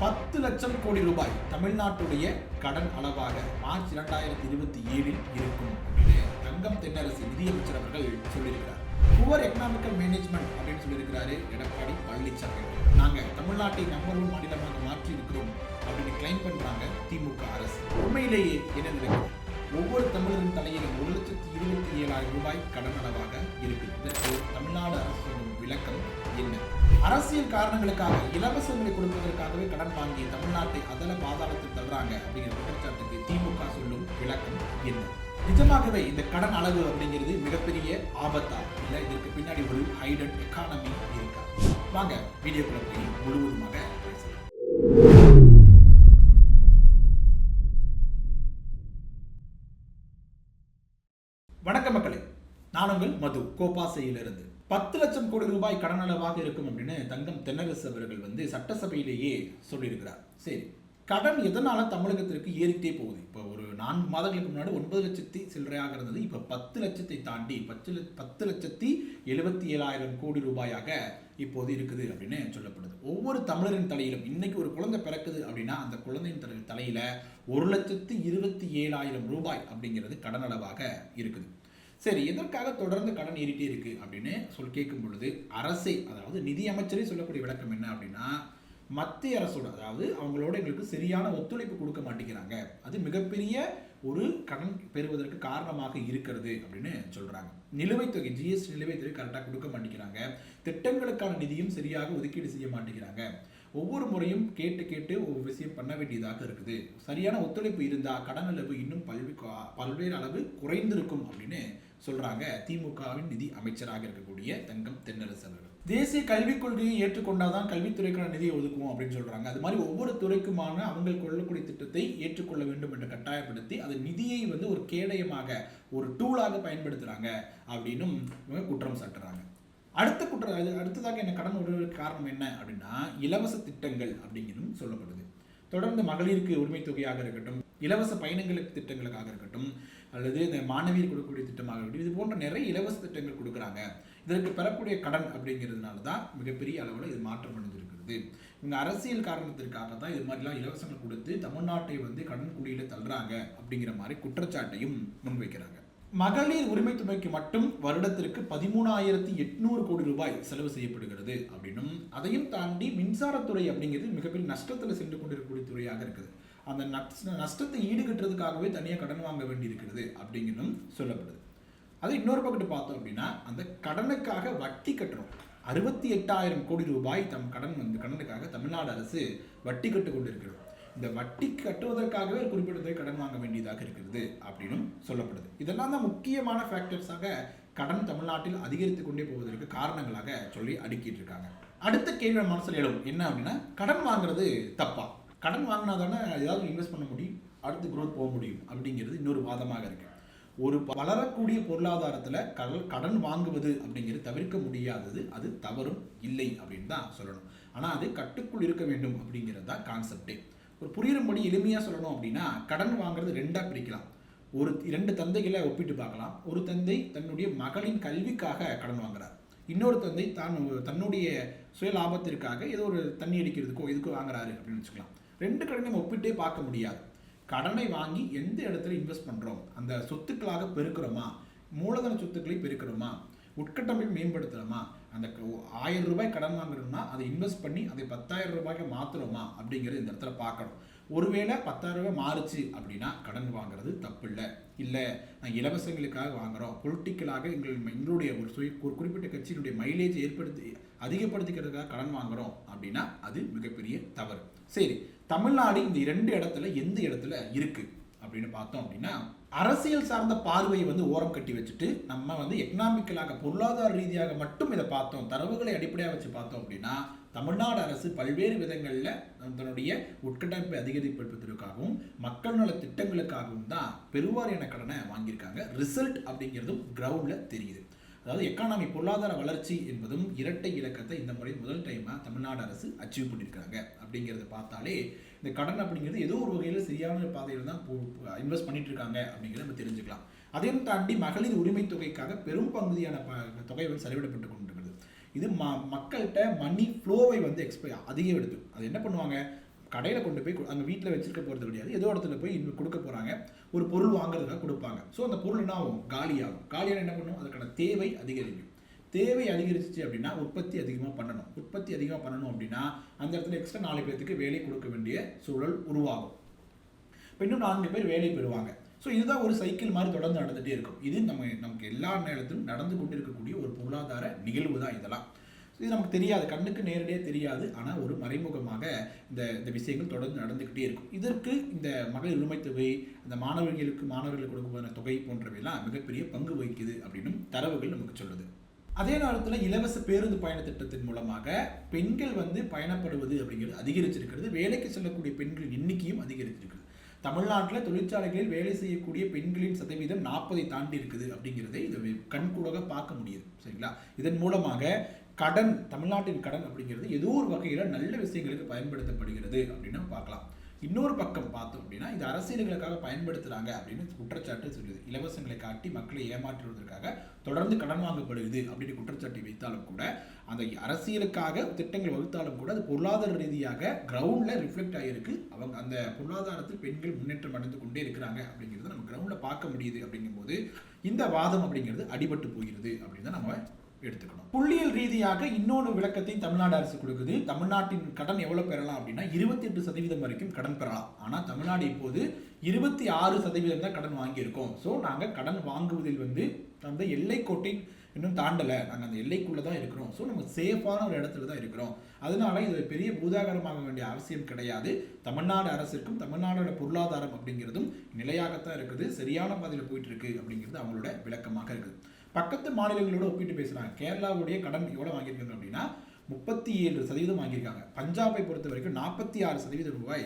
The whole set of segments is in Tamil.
10 லட்சம் கோடி ரூபாய் தமிழ்நாட்டுடைய கடன் அளவாக மார்ச் 2027 இருக்கும் அப்படின்னு தங்கம் தென்னரசு நிதியமைச்சர் அவர்கள் சொல்லியிருக்கிறார். புவர் எக்கனாமிக்கல் மேனேஜ்மெண்ட் அப்படின்னு சொல்லியிருக்கிறாரு எடப்பாடி பழனிசாமி. நாங்க தமிழ்நாட்டை நம்பர் 1 மாநிலமாக மாற்றி இருக்கிறோம் அப்படின்னு கிளைம் பண்றாங்க திமுக அரசு. உண்மையிலேயே என்ன நடக்குது? ஒவ்வொரு தமிழரின் தலையிலும் 1,27,000 ரூபாய் கடன் அளவாக இருக்கு. இதற்கு தமிழ்நாடு அரசு விளக்கம் என்ன? அரசியல் காரணங்களுக்காக இலவசங்களை கொடுப்பதற்காகவே கடன் வாங்கி தமிழ்நாட்டை அதல பாதாளத்தில் தள்ளுறாங்க அப்படிங்கிற குற்றச்சாட்டுக்கு திமுக சொல்லும் விளக்கம் என்ன? நிஜமாகவே இந்த கடன் அளவு அப்படிங்கிறது மிகப்பெரிய ஆபத்தா இல்ல இதற்கு பின்னாடி ஒரு ஹைடன் எக்கானமி இருக்கா? வாங்க வீடியோக்குள்ள போய் முழுவதுமாக பேசலாம். வணக்கம் மக்களே, நான் உங்கள் மது கோபாசையிலிருந்து. 10 லட்சம் கோடி ரூபாய் கடன் அளவாக இருக்கும் அப்படின்னு தங்கம் தென்னரசு அவர்கள் சட்டசபையிலேயே சொல்லியிருக்கிறார். சரி, கடன் எதனால தமிழகத்திற்கு ஏறிட்டே போகுது? இப்போ ஒரு 4 மாதங்களுக்கு முன்னாடி 9 லட்சத்தி சில்லறையாக இருந்தது. இப்போ 10 லட்சத்தை தாண்டி 10,77,000 கோடி ரூபாயாக இப்போது இருக்குது அப்படின்னு சொல்லப்படுது. ஒவ்வொரு தமிழரின் தலையிலும் இன்னைக்கு ஒரு குழந்தை பிறக்குது அப்படின்னா அந்த குழந்தையின் தலையில 1,27,000 ரூபாய் அப்படிங்கிறது கடன் அளவாக இருக்குது. சரி, எதற்காக தொடர்ந்து கடன் ஏறிட்டே இருக்கு அப்படின்னு கேட்கும் பொழுது அரசே, அதாவது நிதி அமைச்சரே சொல்லக்கூடிய விளக்கம் என்ன அப்படின்னா, மத்திய அரசோட, அதாவது அவங்களோட எங்களுக்கு சரியான ஒத்துழைப்பு கொடுக்க மாட்டேங்கிறாங்க, அது மிகப்பெரிய ஒரு கடன் பெறுவதற்கு காரணமாக இருக்கிறது அப்படின்னு சொல்றாங்க. நிலுவைத் தொகை, ஜிஎஸ்டி நிலுவைத் தொகை கரெக்டாக கொடுக்க மாட்டேங்கிறாங்க, திட்டங்களுக்கான நிதியும் சரியாக ஒதுக்கீடு செய்ய மாட்டேங்கிறாங்க, ஒவ்வொரு முறையும் கேட்டு ஒரு விஷயம் பண்ண வேண்டியதாக இருக்குது, சரியான ஒத்துழைப்பு இருந்தால் கடன் அளவு இன்னும் பல்வேறு அளவு குறைந்திருக்கும் அப்படின்னு சொல்றாங்க திமுகவின் நிதி அமைச்சராக இருக்கக்கூடிய தங்கம் தென்னரசு அவர்கள். தேசிய கல்விக் கொள்கையை ஏற்றுக்கொண்டாதான் கல்வித்துறைக்கான நிதியை ஒதுக்குவோம் அப்படின்னு சொல்றாங்க. அது மாதிரி ஒவ்வொரு துறைக்குமான அவங்க கொள்ளக்கூடிய திட்டத்தை ஏற்றுக்கொள்ள வேண்டும் என்று கட்டாயப்படுத்தி அது நிதியை ஒரு கேடயமாக, ஒரு டூலாக பயன்படுத்துறாங்க அப்படின்னு குற்றம் சாட்டுறாங்க. அடுத்ததாக என்ன கடன் வருவதற்கு காரணம் என்ன அப்படின்னா, இலவச திட்டங்கள் அப்படிங்கிறதும் சொல்லப்படுது. தொடர்ந்து மகளிருக்கு உரிமை தொகையாக இருக்கட்டும், இலவச பயணங்களுக்கு திட்டங்களுக்காக இருக்கட்டும், அல்லது இந்த மாணவியர் கொடுக்கக்கூடிய திட்டமாக இருக்கட்டும், இது போன்ற நிறைய இலவச திட்டங்கள் கொடுக்குறாங்க. இதற்கு பெறக்கூடிய கடன் அப்படிங்கிறதுனால தான் மிகப்பெரிய அளவில் இது மாற்றம் அடைஞ்சிருக்கிறது. இவங்க அரசியல் காரணத்திற்காக தான் இது மாதிரிலாம் இலவசங்கள் கொடுத்து தமிழ்நாட்டை கடன் குழியில தள்ளுறாங்க அப்படிங்கிற மாதிரி குற்றச்சாட்டையும் முன்வைக்கிறாங்க. மகளிர் உரிமை தொகைக்கு மட்டும் வருடத்திற்கு 13,800 கோடி ரூபாய் செலவு செய்யப்படுகிறது அப்படின்னும், அதையும் தாண்டி மின்சாரத்துறை அப்படிங்கிறது மிகப்பெரிய நஷ்டத்தில் சென்று கொண்டிருக்கக்கூடிய துறையாக இருக்குது. அந்த நஷ்டத்தை ஈடுகட்டுறதுக்காகவே தனியாக கடன் வாங்க வேண்டி இருக்கிறது அப்படிங்கிறதும் சொல்லப்படுது. அது இன்னொரு பக்கத்து பார்த்தோம் அப்படின்னா, அந்த கடனுக்காக வட்டி கட்டுறோம். 68,000 கோடி ரூபாய் கடனுக்காக தமிழ்நாடு அரசு வட்டி கட்டு கொண்டிருக்கிறது. இந்த வட்டி கட்டுவதற்காகவே குறிப்பிட்ட கடன் வாங்க வேண்டியதாக இருக்கிறது அப்படின்னு சொல்லப்படுது. இதெல்லாம் தான் முக்கியமான ஃபேக்டர்ஸாக கடன் தமிழ்நாட்டில் அதிகரித்து கொண்டே போவதற்கு காரணங்களாக சொல்லி அடுக்கிட்டு இருக்காங்க. அடுத்த கேள்வி மனசில் எழும் என்ன அப்படின்னா, கடன் வாங்குறது தப்பா? கடன் வாங்கினா தானே ஏதாவது இன்வெஸ்ட் பண்ண முடியும், அடுத்து growth போக முடியும் அப்படிங்கிறது இன்னொரு வாதமாக இருக்கு. ஒரு வளரக்கூடிய பொருளாதாரத்தில் கடன் வாங்குவது அப்படிங்கிறது தவிர்க்க முடியாதது, அது தவறும் இல்லை அப்படின்னு தான் சொல்லணும். ஆனால் அது கட்டுக்குள் இருக்க வேண்டும் அப்படிங்கிறது தான் கான்செப்டே. ஒரு புரியும்படி எளிமையாக சொல்லணும் அப்படின்னா, கடன் வாங்குறது 2ஆக பிரிக்கலாம். 2 தந்தைகளை ஒப்பிட்டு பார்க்கலாம். ஒரு தந்தை தன்னுடைய மகளின் கல்விக்காக கடன் வாங்குறார், இன்னொரு தந்தை தன்னுடைய சுய லாபத்திற்காக ஏதோ ஒரு தண்ணி அடிக்கிறதுக்கோ இதுக்கோ வாங்குறாரு அப்படின்னு வச்சுக்கலாம். 2 கடனையும் ஒப்பிட்டே பார்க்க முடியாது. கடனை வாங்கி எந்த இடத்துல இன்வெஸ்ட் பண்ணுறோம், அந்த சொத்துக்களாக பெருக்கிறோமா, மூலதன சொத்துக்களை பெருக்கிறோமா, உட்கட்டமைப்பை மேம்படுத்துகிறோமா, அந்த 1000 ரூபாய் கடன் வாங்குறோம்னா அதை இன்வெஸ்ட் பண்ணி அதை 10,000 ரூபாய்க்கு மாற்றுறோமா அப்படிங்கிறது இந்த இடத்துல பார்க்கணும். ஒருவேளை 10,000 ரூபாய் மாறுச்சு அப்படின்னா கடன் வாங்குறது தப்பு இல்லை, நான் இலவசங்களுக்காக வாங்குகிறோம், பொலிட்டிக்கலாக எங்களுடைய ஒரு குறிப்பிட்ட கட்சியினுடைய மைலேஜ் அதிகப்படுத்திக்கிறதுக்காக கடன் வாங்குகிறோம் அப்படின்னா அது மிகப்பெரிய தவறு. சரி, தமிழ்நாடு இந்த 2 இடத்துல எந்த இடத்துல இருக்கு அப்படின்னு பார்த்தோம் அப்படின்னா, அரசியல் சார்ந்த பார்வையை ஓரம் கட்டி வச்சுட்டு நம்ம எக்கனாமிக்கலாக பொருளாதார ரீதியாக மட்டும் இதை பார்த்தோம், தரவுகளை அடிப்படையாக வச்சு பார்த்தோம் அப்படின்னா, தமிழ்நாடு அரசு பல்வேறு விதங்களில் தன்னுடைய உட்கட்டமைப்பை அதிகரிப்பதற்காகவும் மக்கள் நல திட்டங்களுக்காகவும் தான் பெருவாரியான கடனை வாங்கியிருக்காங்க. ரிசல்ட் அப்படிங்கிறதும் கிரவுண்டில் தெரியுது. அதாவது எக்கானமி, பொருளாதார வளர்ச்சி என்பதும் இரட்டை இலக்கத்தை இந்த முறை முதல் டைமாக தமிழ்நாடு அரசு அச்சீவ் பண்ணியிருக்காங்க. அப்படிங்கிறத பார்த்தாலே இந்த கடன் அப்படிங்கிறது ஏதோ ஒரு வகையில் சரியான பாதையில் தான் இன்வெஸ்ட் பண்ணிட்டு இருக்காங்க அப்படிங்கிறத நம்ம தெரிஞ்சுக்கலாம். அதையும் தாண்டி மகளிர் உரிமை தொகைக்காக பெரும் பகுதியான தொகை செலவிடப்பட்டு கொண்டிருக்கிறது. இது மக்கள்கிட்ட மணி ஃப்ளோவை அதிகம் எடுத்து அது என்ன பண்ணுவாங்க, கடையில் கொண்டு போய் அங்கே வீட்டில் வச்சிருக்க போகிறது கிடையாது, ஏதோ இடத்துல போய் கொடுக்க போகிறாங்க, ஒரு பொருள் வாங்குறதுக்காக கொடுப்பாங்க. ஸோ அந்த பொருள் என்ன ஆகும், காலியாகும். காலியான என்ன பண்ணும், அதுக்கான தேவை அதிகரிக்கும். தேவை அதிகரிச்சிச்சு அப்படின்னா உற்பத்தி அதிகமாக பண்ணணும். உற்பத்தி அதிகமாக பண்ணணும் அப்படின்னா அந்த இடத்துல எக்ஸ்ட்ரா 4 பேருக்கு வேலை கொடுக்க வேண்டிய சூழல் உருவாகும். இப்போ இன்னும் 4 பேர் வேலை பெறுவாங்க. ஸோ இதுதான் ஒரு சைக்கிள் மாதிரி தொடர்ந்து நடந்துகிட்டே இருக்கும். இது நமக்கு எல்லா நேரத்திலும் நடந்து கொண்டு இருக்கக்கூடிய ஒரு பொருளாதார நிகழ்வு தான் இதெல்லாம். இது நமக்கு தெரியாது, கண்ணுக்கு நேரடியாக தெரியாது, ஆனால் ஒரு மறைமுகமாக இந்த விஷயங்கள் தொடர்ந்து நடந்துக்கிட்டே இருக்கும். இதற்கு இந்த மகளிர் உரிமை தொகை, இந்த மாணவர்களுக்கு கொடுக்கப்படுற தொகை போன்றவையெல்லாம் மிகப்பெரிய பங்கு வகிக்குது அப்படின்னு தரவுகள் நமக்கு சொல்லுது. அதே நேரத்தில் இலவச பேருந்து பயண திட்டத்தின் மூலமாக பெண்கள் பயணப்படுவது அப்படிங்கிறது அதிகரிச்சிருக்கிறது. வேலைக்கு செல்லக்கூடிய பெண்களின் எண்ணிக்கையும் அதிகரிச்சிருக்கிறது. தமிழ்நாட்டில் தொழிற்சாலைகளில் வேலை செய்யக்கூடிய பெண்களின் சதவீதம் 40 தாண்டி இருக்குது அப்படிங்கிறதை இதை கண்கூடாக பார்க்க முடியுது. சரிங்களா? இதன் மூலமாக தமிழ்நாட்டின் கடன் அப்படிங்கிறது ஏதோ ஒரு வகையில் நல்ல விஷயங்களுக்கு பயன்படுத்தப்படுகிறது அப்படின்னு பார்க்கலாம். இன்னொரு பக்கம் பார்த்தோம் அப்படின்னா இது அரசியல்களுக்காக பயன்படுத்துகிறாங்க அப்படின்னு குற்றச்சாட்டு சொல்லுது. இலவசங்களை காட்டி மக்களை ஏமாற்றுவதற்காக தொடர்ந்து கடன் வாங்கப்படுகிறது அப்படின்னு குற்றச்சாட்டு வைத்தாலும் கூட, அந்த அரசியலுக்காக திட்டங்கள் வகுத்தாலும் கூட அது பொருளாதார ரீதியாக கிரவுண்டில் ரிஃப்ளெக்ட் ஆகியிருக்கு. அந்த பொருளாதாரத்தில் பெண்கள் முன்னேற்றம் அடைந்து கொண்டே இருக்கிறாங்க அப்படிங்கிறத நம்ம கிரவுண்டில் பார்க்க முடியுது. அப்படிங்கும்போது இந்த வாதம் அப்படிங்கிறது அடிபட்டு போகிறது அப்படின்னு தான் நம்ம எடுத்துக்கணும். புள்ளியல் ரீதியாக இன்னொரு விளக்கத்தை தமிழ்நாடு அரசு கொடுக்குது. தமிழ்நாட்டின் கடன் எவ்வளவு பெறலாம் அப்படின்னா 28% வரைக்கும் கடன் பெறலாம். ஆனால் தமிழ்நாடு இப்போது 26% தான் கடன் வாங்கியிருக்கோம். ஸோ நாங்கள் கடன் வாங்குவதில் அந்த எல்லைக்கோட்டை இன்னும் தாண்டலை, நாங்கள் அந்த எல்லைக்குள்ளே தான் இருக்கிறோம். ஸோ நம்ம சேஃபான ஒரு இடத்துல தான் இருக்கிறோம். அதனால இது பெரிய பூதாகரமாக வேண்டிய அவசியம் கிடையாது. தமிழ்நாடு அரசிற்கும் தமிழ்நாடோட பொருளாதாரம் அப்படிங்கிறதும் நிலையாகத்தான் இருக்குது, சரியான பாதையில் போயிட்டு இருக்கு அப்படிங்கிறது அவங்களோட விளக்கமாக இருக்குது. பக்கத்து மாநிலங்களோட ஒப்பிட்டு பேசுகிறாங்க. கேரளாவுடைய கடன் எவ்வளோ வாங்கியிருக்காங்க அப்படின்னா 37% வாங்கியிருக்காங்க. பஞ்சாபை பொறுத்த வரைக்கும் 46% ரூபாய்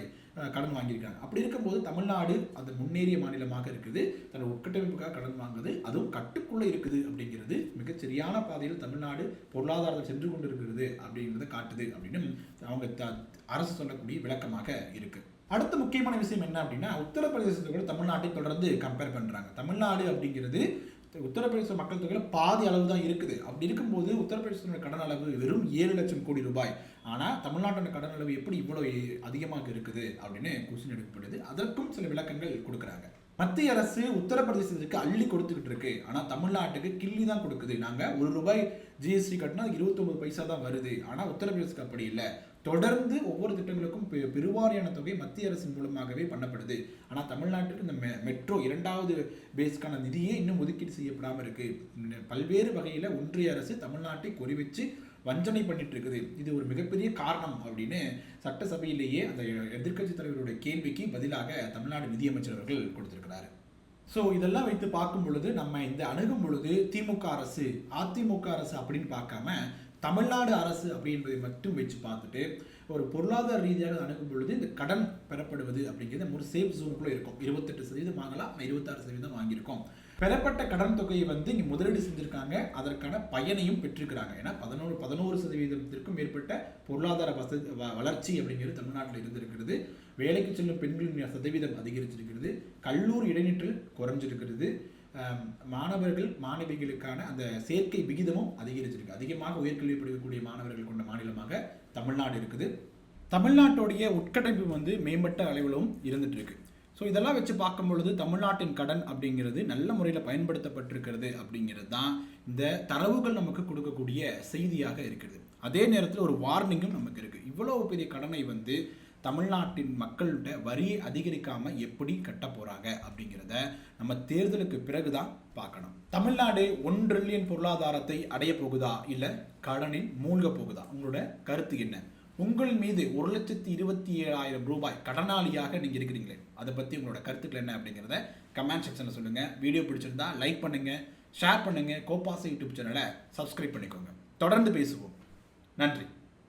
கடன் வாங்கியிருக்காங்க. அப்படி இருக்கும்போது தமிழ்நாடு அந்த முன்னேறிய மாநிலமாக இருக்குது, தன்னோட உட்கட்டமைப்புக்காக கடன் வாங்குது, அதுவும் கட்டுக்குள்ளே இருக்குது அப்படிங்கிறது மிகச்சரியான பாதையில் தமிழ்நாடு பொருளாதாரத்தை சென்று கொண்டு இருக்கிறது அப்படிங்கிறத காட்டுது அப்படின்னு அவங்க அரசு சொல்லக்கூடிய விளக்கமாக இருக்குது. அடுத்த முக்கியமான விஷயம் என்ன அப்படின்னா உத்தரப்பிரதேசத்தை கூட தமிழ்நாட்டை தொடர்ந்து கம்பேர் பண்ணுறாங்க. தமிழ்நாடு அப்படிங்கிறது உத்தரப்பிரதேச மக்கள் தொகையில் பாதி அளவு தான் இருக்குது. அப்படி இருக்கும்போது உத்தரப்பிரதேசத்தோட கடன் அளவு வெறும் 7 லட்சம் கோடி ரூபாய். ஆனால் தமிழ்நாட்டோட கடன் அளவு எப்படி இவ்வளோ அதிகமாக இருக்குது அப்படின்னு கொஸ்டின் எடுக்கப்படுது. அதற்கும் சில விளக்கங்கள் கொடுக்குறாங்க. மத்திய அரசு உத்தரப்பிரதேசத்துக்கு அள்ளி கொடுத்துக்கிட்டு இருக்கு, ஆனால் தமிழ்நாட்டுக்கு கிள்ளி தான் கொடுக்குது. நாங்கள் ₹1 ஜிஎஸ்டி கட்டினா 29 பைசா தான் வருது. ஆனால் உத்தரப்பிரதேசத்துக்கு அப்படி இல்லை. தொடர்ந்து ஒவ்வொரு திட்டங்களுக்கும் பெருவாரியான தொகை மத்திய அரசின் மூலமாகவே பண்ணப்படுது. ஆனால் தமிழ்நாட்டுக்கு இந்த மெட்ரோ 2வது பேஸ்க்கான நிதியே இன்னும் ஒதுக்கீடு செய்யப்படாமல் இருக்கு. பல்வேறு வகையில் ஒன்றிய அரசு தமிழ்நாட்டை குறிவச்சு வஞ்சனை பண்ணிட்டு இருக்குது. இது ஒரு மிகப்பெரிய காரணம் அப்படின்னு சட்டசபையிலேயே அந்த எதிர்க்கட்சி தலைவருடைய கேள்விக்கு பதிலாக தமிழ்நாடு நிதியமைச்சர் அவர்கள் கொடுத்திருக்கிறாரு. ஸோ இதெல்லாம் வைத்து பார்க்கும் பொழுது நம்ம இந்த அணுகும் பொழுது திமுக அரசு அதிமுக அரசு அப்படின்னு பார்க்காம தமிழ்நாடு அரசு அப்படின்றதை மட்டும் வச்சு பார்த்துட்டு ஒரு பொருளாதார ரீதியாக அணுகும் பொழுது இந்த கடன் பெறப்படுவது அப்படிங்கிறது ஒரு சேஃப் ஜோனுக்குள்ளே இருக்கும். 28% வாங்கலாம், 26% வாங்கியிருக்கோம். பெறப்பட்ட கடன் தொகையை இங்கே முதலீடு செஞ்சுருக்காங்க, அதற்கான பயனையும் பெற்றிருக்கிறாங்க. ஏன்னா 11% மேற்பட்ட பொருளாதார வளர்ச்சி அப்படிங்கிறது தமிழ்நாட்டில் இருந்திருக்கிறது. வேலைக்கு செல்லும் பெண்களின் சதவீதம் அதிகரிச்சிருக்கிறது. கல்லூரி இடைநிற்றல் குறைஞ்சிருக்கிறது. மாணவர்கள் மாணவிகளுக்கான அந்த சேர்க்கை விகிதமும் அதிகரிச்சிருக்கு. அதிகமாக உயர்கல்வி படிக்கக்கூடிய மாணவர்கள் கொண்ட மாநிலமாக தமிழ்நாடு இருக்குது. தமிழ்நாட்டுடைய உட்கட்டமைப்பு மேம்பட்ட அளவிலும் இருந்துட்டு இருக்கு. ஸோ இதெல்லாம் வச்சு பார்க்கும் பொழுது தமிழ்நாட்டின் கடன் அப்படிங்கிறது நல்ல முறையில் பயன்படுத்தப்பட்டிருக்கிறது அப்படிங்கிறது தான் இந்த தரவுகள் நமக்கு கொடுக்கக்கூடிய செய்தியாக இருக்கிறது. அதே நேரத்தில் ஒரு வார்னிங்கும் நமக்கு இருக்குது. இவ்வளவு பெரிய கடனை தமிழ்நாட்டின் மக்கள்கிட்ட வரியை அதிகரிக்காமல் எப்படி கட்ட போகிறாங்க அப்படிங்கிறத நம்ம தேர்தலுக்கு பிறகுதான் பார்க்கணும். தமிழ்நாடு 1 ட்ரில்லியன் பொருளாதாரத்தை அடைய போகுதா இல்லை கடனில் மூழ்க போகுதா? உங்களோட கருத்து என்ன? உங்கள் மீது 1,27,000 ரூபாய் கடனாளியாக நீங்கள் இருக்கிறீங்களே, அதை பற்றி உங்களோட கருத்துக்கள் என்ன அப்படிங்கிறத கமெண்ட் செக்ஷனில் சொல்லுங்கள். வீடியோ பிடிச்சிருந்தா லைக் பண்ணுங்கள், ஷேர் பண்ணுங்கள், கோபாசை யூடியூப் சேனலை சப்ஸ்கிரைப் பண்ணிக்கோங்க. தொடர்ந்து பேசுவோம். நன்றி.